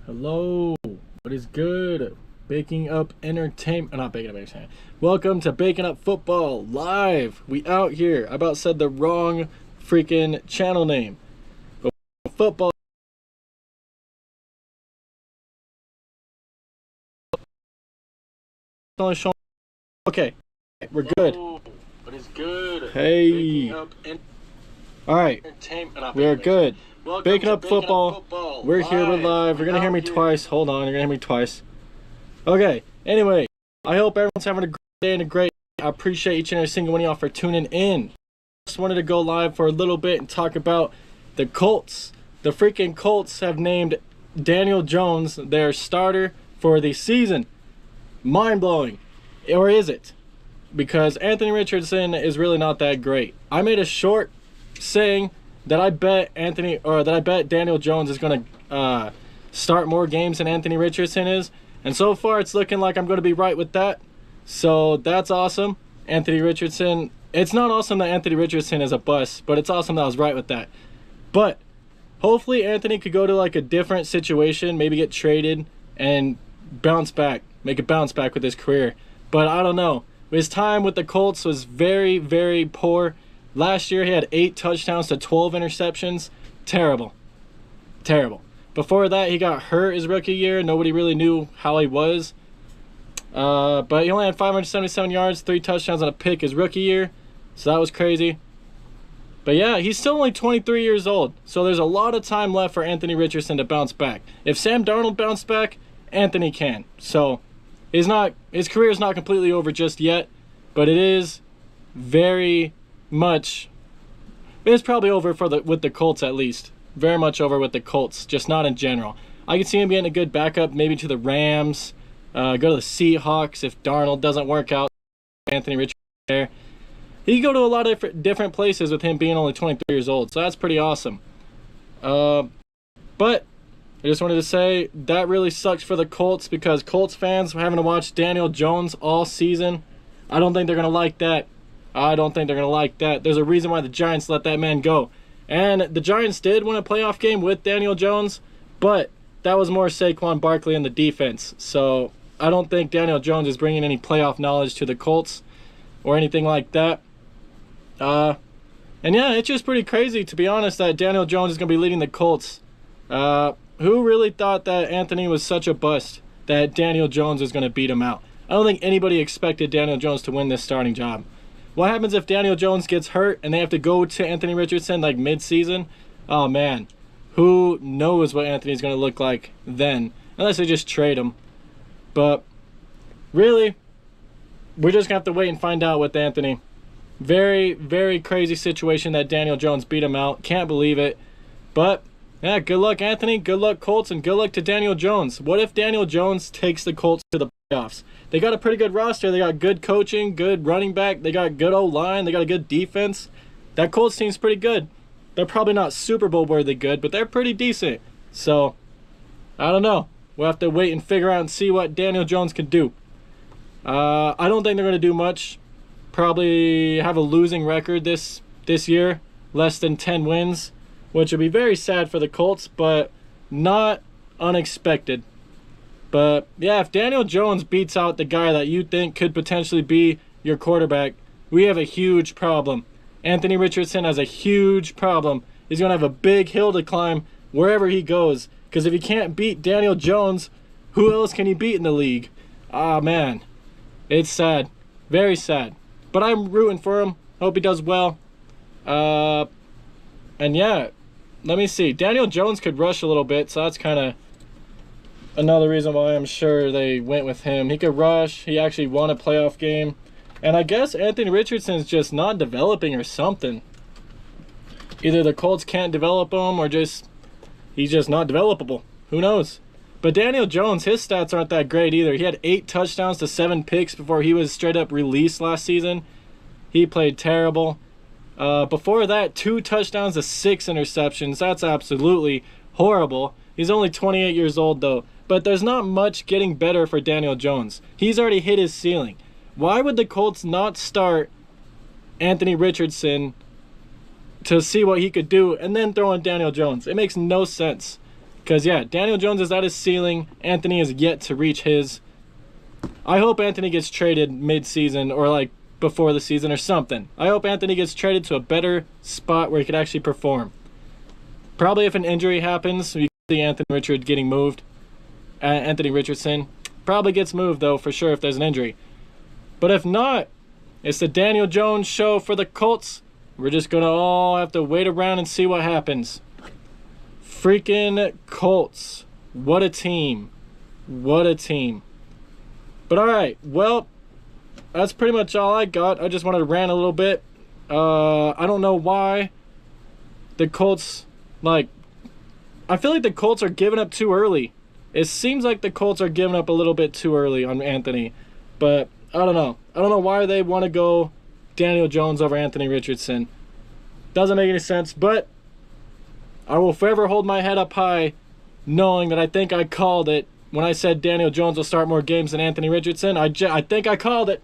Hello, what is good? Baking up entertainment, not baking up entertainment. Welcome to Baking Up Football Live. We out here. I about said the wrong freaking channel name. But football. Okay, we're good. Hello, what is good? Hey. All right, we are good. Baking Up Football. We're here, we're live. You're gonna hear me twice. Hold on, you're gonna hear me twice. Okay, anyway, I hope everyone's having a great day and a great week. I appreciate each and every single one of y'all for tuning in. Just wanted to go live for a little bit and talk about the Colts. The freaking Colts have named Daniel Jones their starter for the season. Mind-blowing. Or is it? Because Anthony Richardson is really not that great. I made a short saying that I bet Daniel Jones is going to start more games than Anthony Richardson is. And so far, it's looking like I'm going to be right with that. So that's awesome. Anthony Richardson. It's not awesome that Anthony Richardson is a bust, but it's awesome that I was right with that. But hopefully Anthony could go to like a different situation, maybe get traded and bounce back, make a bounce back with his career. But I don't know. His time with the Colts was very, very poor. Last year, he had 8 touchdowns to 12 interceptions. Terrible. Terrible. Before that, he got hurt his rookie year. Nobody really knew how he was. But he only had 577 yards, 3 touchdowns, and a pick his rookie year. So that was crazy. But yeah, he's still only 23 years old. So there's a lot of time left for Anthony Richardson to bounce back. If Sam Darnold bounced back, Anthony can. So his career is not completely over just yet. But it is very much, it's probably over with the Colts at least. Very much over with the Colts, just not in general. I could see him getting a good backup, maybe to the Rams, go to the Seahawks if Darnold doesn't work out. Anthony Richardson there. He could go to a lot of different places with him being only 23 years old, so that's pretty awesome. But I just wanted to say that really sucks for the Colts because Colts fans are having to watch Daniel Jones all season. I don't think they're going to like that. There's a reason why the Giants let that man go. And the Giants did win a playoff game with Daniel Jones, but that was more Saquon Barkley in the defense. So I don't think Daniel Jones is bringing any playoff knowledge to the Colts or anything like that. And yeah, it's just pretty crazy, to be honest, that Daniel Jones is going to be leading the Colts. Who really thought that Anthony was such a bust that Daniel Jones was going to beat him out? I don't think anybody expected Daniel Jones to win this starting job. What happens if Daniel Jones gets hurt and they have to go to Anthony Richardson like mid-season? Oh, man. Who knows what Anthony's going to look like then? Unless they just trade him. But really, we're just going to have to wait and find out with Anthony. Very, very crazy situation that Daniel Jones beat him out. Can't believe it. But yeah, good luck, Anthony. Good luck, Colts. And good luck to Daniel Jones. What if Daniel Jones takes the Colts to the playoffs? They got a pretty good roster. They got good coaching, good running back. They got good O-line. They got a good defense. That Colts team's pretty good. They're probably not Super Bowl worthy good, but they're pretty decent. So, I don't know. We'll have to wait and figure out and see what Daniel Jones can do. I don't think they're going to do much. Probably have a losing record this year. Less than 10 wins, which would be very sad for the Colts, but not unexpected. But yeah, if Daniel Jones beats out the guy that you think could potentially be your quarterback, we have a huge problem. Anthony Richardson has a huge problem. He's going to have a big hill to climb wherever he goes. Because if he can't beat Daniel Jones, who else can he beat in the league? Ah, man. It's sad. Very sad. But I'm rooting for him. Hope he does well. And yeah, let me see. Daniel Jones could rush a little bit, so that's kind of another reason why I'm sure they went with him. He could rush. He actually won a playoff game. And I guess Anthony Richardson's just not developing or something. Either the Colts can't develop him or he's just not developable. Who knows? But Daniel Jones, his stats aren't that great either. He had 8 touchdowns to 7 picks before he was straight up released last season. He played terrible. Before that, 2 touchdowns to 6 interceptions. That's absolutely horrible. He's only 28 years old though. But there's not much getting better for Daniel Jones. He's already hit his ceiling. Why would the Colts not start Anthony Richardson to see what he could do and then throw in Daniel Jones? It makes no sense. Because, yeah, Daniel Jones is at his ceiling. Anthony is yet to reach his. I hope Anthony gets traded mid-season or, like, before the season or something. I hope Anthony gets traded to a better spot where he could actually perform. Probably if an injury happens, we see Anthony Richardson probably gets moved, though, for sure, if there's an injury. But if not, it's the Daniel Jones show for the Colts. We're just going to all have to wait around and see what happens. Freaking Colts. What a team. What a team. But alright, well, that's pretty much all I got. I just wanted to rant a little bit. I don't know why the Colts, like, I feel like the Colts are giving up too early. It seems like the Colts are giving up a little bit too early on Anthony. But I don't know. I don't know why they want to go Daniel Jones over Anthony Richardson. Doesn't make any sense, but I will forever hold my head up high knowing that I think I called it when I said Daniel Jones will start more games than Anthony Richardson. I think I called it.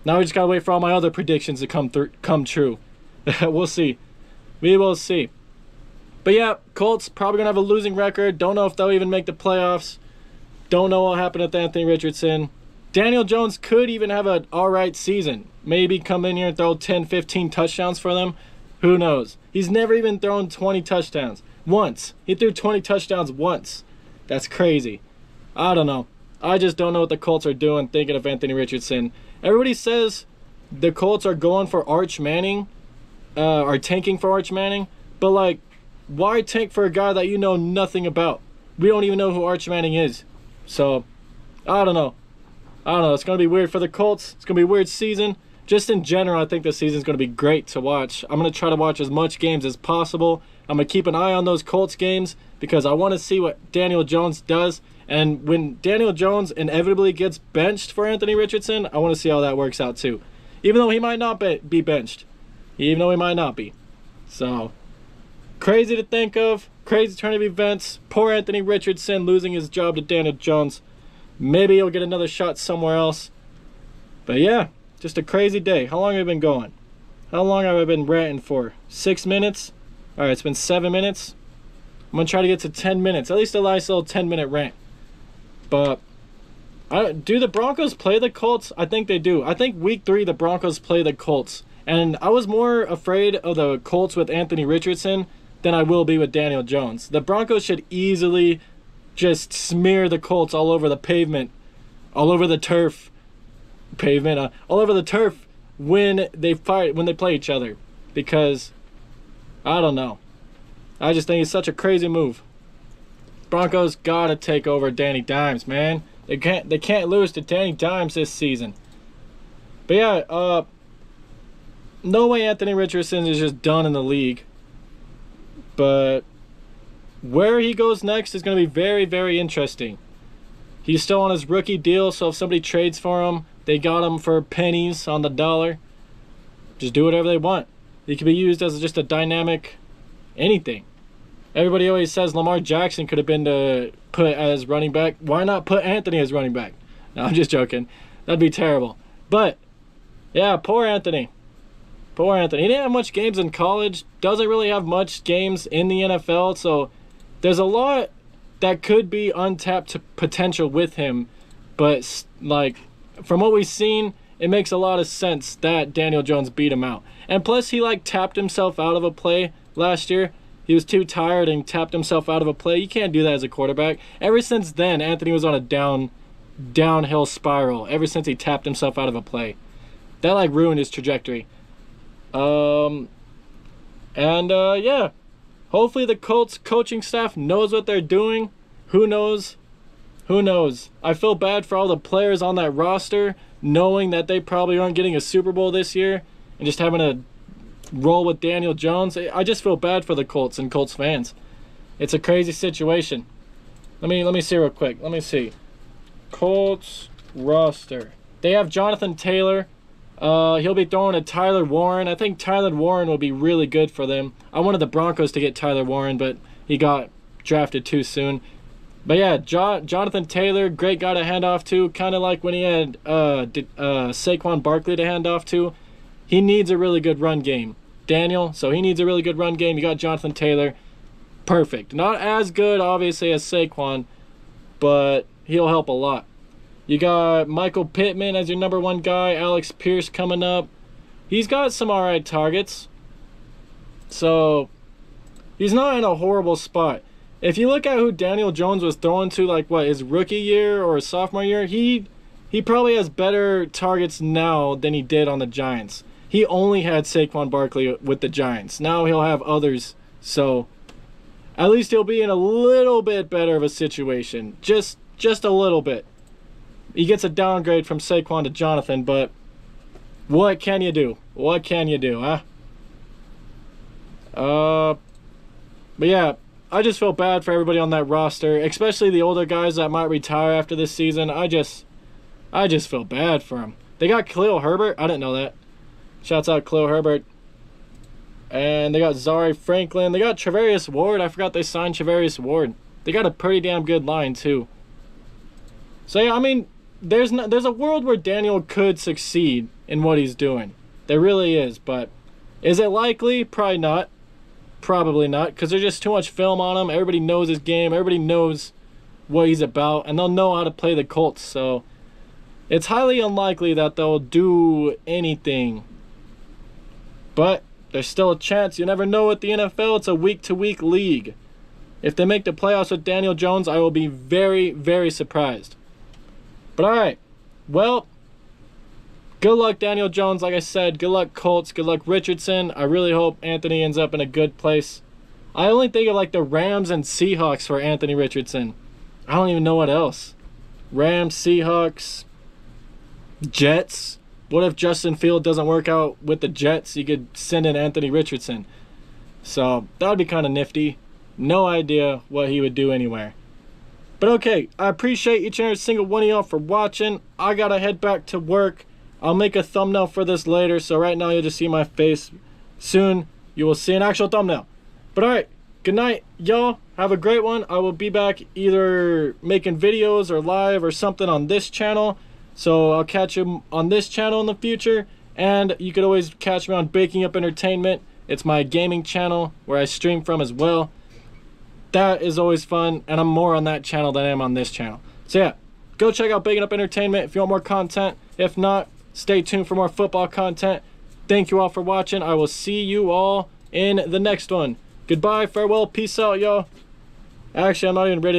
Now we just got to wait for all my other predictions to come true. We'll see. We will see. But yeah, Colts probably going to have a losing record. Don't know if they'll even make the playoffs. Don't know what happened with Anthony Richardson. Daniel Jones could even have an alright season. Maybe come in here and throw 10, 15 touchdowns for them. Who knows? He's never even thrown 20 touchdowns. Once. He threw 20 touchdowns once. That's crazy. I don't know. I just don't know what the Colts are doing thinking of Anthony Richardson. Everybody says the Colts are going for Arch Manning. Are tanking for Arch Manning. But, like, why tank for a guy that you know nothing about? We don't even know who Arch Manning is. So, I don't know. It's going to be weird for the Colts. It's going to be a weird season. Just in general, I think this season is going to be great to watch. I'm going to try to watch as much games as possible. I'm going to keep an eye on those Colts games because I want to see what Daniel Jones does. And when Daniel Jones inevitably gets benched for Anthony Richardson, I want to see how that works out too. Even though he might not be benched. Even though he might not be. So, crazy to think of. Crazy turn of events. Poor Anthony Richardson losing his job to Daniel Jones. Maybe he'll get another shot somewhere else. But yeah. Just a crazy day. How long have I been going? How long have I been ranting for? 6 minutes? Alright, it's been 7 minutes. I'm going to try to get to 10 minutes. At least a nice little 10-minute rant. But, do the Broncos play the Colts? I think they do. I think week 3 the Broncos play the Colts. And I was more afraid of the Colts with Anthony Richardson than I will be with Daniel Jones. The Broncos should easily just smear the Colts all over the pavement. All over the turf. All over the turf when they play each other, because I don't know. I just think it's such a crazy move. Broncos gotta take over Danny Dimes, man. They can't lose to Danny Dimes this season. But yeah, no way Anthony Richardson is just done in the league. But where he goes next is going to be very, very interesting. He's still on his rookie deal, so if somebody trades for him, they got him for pennies on the dollar. Just do whatever they want. He could be used as just a dynamic anything. Everybody always says Lamar Jackson could have been put as running back. Why not put Anthony as running back? No, I'm just joking. That'd be terrible. But, yeah, poor Anthony. Poor Anthony. He didn't have much games in college. Doesn't really have much games in the NFL. So, there's a lot that could be untapped potential with him. But, like, from what we've seen, it makes a lot of sense that Daniel Jones beat him out. And plus, he, like, tapped himself out of a play last year. He was too tired and tapped himself out of a play. You can't do that as a quarterback. Ever since then, Anthony was on a downhill spiral. Ever since he tapped himself out of a play. That, like, ruined his trajectory. Yeah. Hopefully the Colts coaching staff knows what they're doing. Who knows? Who knows? I feel bad for all the players on that roster, knowing that they probably aren't getting a Super Bowl this year and just having to roll with Daniel Jones. I just feel bad for the Colts and Colts fans. It's a crazy situation. Let me see real quick. Let me see. Colts roster. They have Jonathan Taylor. He'll be throwing to Tyler Warren. I think Tyler Warren will be really good for them. I wanted the Broncos to get Tyler Warren, but he got drafted too soon. But yeah, Jonathan Taylor, great guy to hand off to. Kind of like when he had Saquon Barkley to hand off to. He needs a really good run game. So he needs a really good run game. You got Jonathan Taylor. perfect. Not as good, obviously, as Saquon, but he'll help a lot. You got Michael Pittman as your number 1 guy. Alex Pierce coming up. He's got some alright targets. So, he's not in a horrible spot. If you look at who Daniel Jones was throwing to, like, what, his rookie year or his sophomore year, he probably has better targets now than he did on the Giants. He only had Saquon Barkley with the Giants. Now he'll have others. So, at least he'll be in a little bit better of a situation. Just a little bit. He gets a downgrade from Saquon to Jonathan, but what can you do? What can you do, huh? But yeah, I just feel bad for everybody on that roster, especially the older guys that might retire after this season. I just feel bad for them. They got Khalil Herbert. I didn't know that. Shouts out Khalil Herbert. And they got Zari Franklin. They got Travarius Ward. I forgot they signed Travarius Ward. They got a pretty damn good line too. So yeah, I mean, there's a world where Daniel could succeed in what he's doing. There really is, but is it likely? Probably not. Probably not, because there's just too much film on him. Everybody knows his game. Everybody knows what he's about, and they'll know how to play the Colts. So it's highly unlikely that they'll do anything. But there's still a chance. You never know with the NFL. It's a week-to-week league. If they make the playoffs with Daniel Jones, I will be very, very surprised. But all right, well, good luck, Daniel Jones. Like I said, good luck, Colts. Good luck, Richardson. I really hope Anthony ends up in a good place. I only think of like the Rams and Seahawks for Anthony Richardson. I don't even know what else. Rams, Seahawks, Jets. What if Justin Fields doesn't work out with the Jets? You could send in Anthony Richardson. So that would be kind of nifty. No idea what he would do anywhere. But okay, I appreciate each and every single one of y'all for watching. I gotta head back to work. I'll make a thumbnail for this later, so right now you'll just see my face. Soon, you will see an actual thumbnail. But alright, good night, y'all. Have a great one. I will be back either making videos or live or something on this channel. So I'll catch you on this channel in the future. And you could always catch me on Baking Up Entertainment. It's my gaming channel where I stream from as well. That is always fun, and I'm more on that channel than I am on this channel. So yeah, go check out Baking Up Entertainment if you want more content. If not, stay tuned for more football content. Thank you all for watching. I will see you all in the next one. Goodbye, farewell, peace out, y'all. Actually, I'm not even ready to